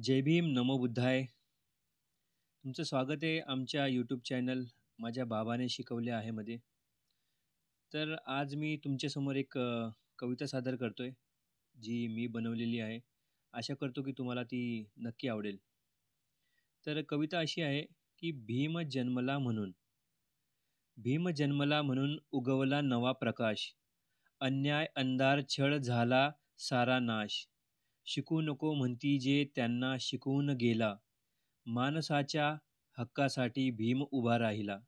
जय भीम, नमो बुद्धाय. तुमचं स्वागत आहे आमच्या यूट्यूब चॅनल माझ्या बाबाने शिकवले आहे मध्ये. तर आज मी तुमच्यासमोर एक कविता सादर करतोय, जी मी बनवलेली आहे. आशा करतो की तुम्हाला ती नक्की आवडेल. तर कविता अशी आहे की भीम जन्मला म्हणून उगवला नवा प्रकाश. अन्याय अंधार छळ झाला सारा नाश. शिकू नको म्हणती जे त्यांना शिकवून गेला. माणसाच्या हक्कासाठी भीम उभा राहिला.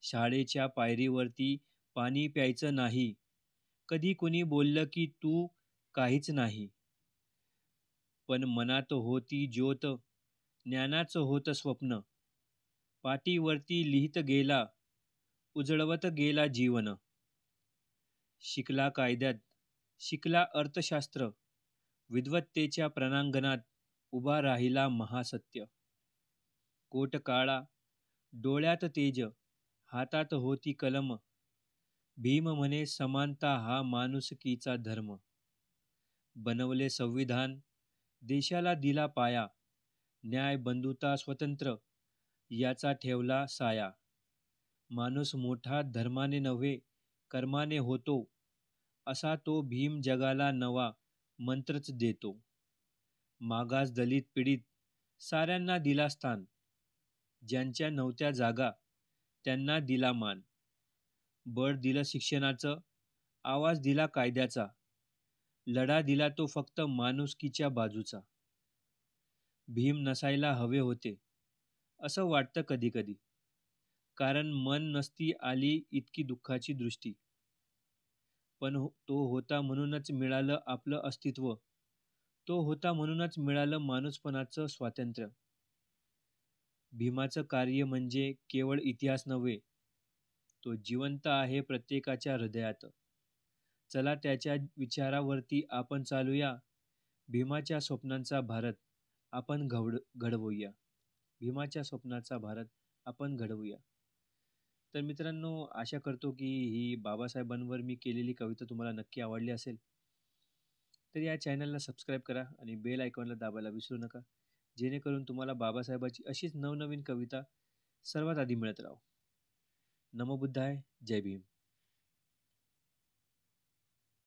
शाळेच्या पायरीवरती पाणी प्यायचं नाही. कधी कुणी बोललं की तू काहीच नाही. पण मनात होती ज्योत, ज्ञानाचं होतं स्वप्न. पाटीवरती लिहित गेला, उजळवत गेला जीवन. शिकला कायद्यात, शिकला अर्थशास्त्र. विद्वत्तेच्या प्रणांगणात उभा राहिला महासत्य. कोट काळा, डोळ्यात तेज, हातात होती कलम. भीम म्हणे समानता हा माणुसकीचा धर्म. बनवले संविधान, देशाला दिला पाया. न्याय बंधुता स्वतंत्र याचा ठेवला साया. माणूस मोठा धर्माने नव्हे कर्माने होतो. असा तो भीम जगाला नवा मंत्रच देतो. मागास दलित पीडित साऱ्यांना दिला स्थान. ज्यांच्या नव्हत्या जागा त्यांना दिला मान. बळ दिलं शिक्षणाचं, आवाज दिला कायद्याचा. लढा दिला तो फक्त माणुसकीच्या बाजूचा. भीम नसायला हवे होते असं वाटतं कधी कधी. कारण मन नसती आली इतकी दुःखाची दृष्टी. पण तो होता म्हणूनच मिळालं आपलं अस्तित्व. तो होता म्हणूनच मिळालं माणूसपणाचं स्वातंत्र्य. भीमाचं कार्य म्हणजे केवळ इतिहास नव्हे, तो जिवंत आहे प्रत्येकाच्या हृदयात. चला त्याच्या विचारावरती आपण चालूया. भीमाच्या स्वप्नांचा भारत आपण घडवूया. भीमाच्या स्वप्नाचा भारत आपण घडवूया. तर मित्रांनो, आशा करतो की ही बाबासाहेबांवर मी केलेली कविता तुम्हाला नक्की आवडली असेल. तर या चॅनलला सबस्क्राईब करा आणि बेल आयकॉनला दाबायला विसरू नका, जेणेकरून तुम्हाला बाबासाहेबाची अशीच नवनवीन कविता सर्वात आधी मिळत राहो. नमो बुद्धाय. जय भीम.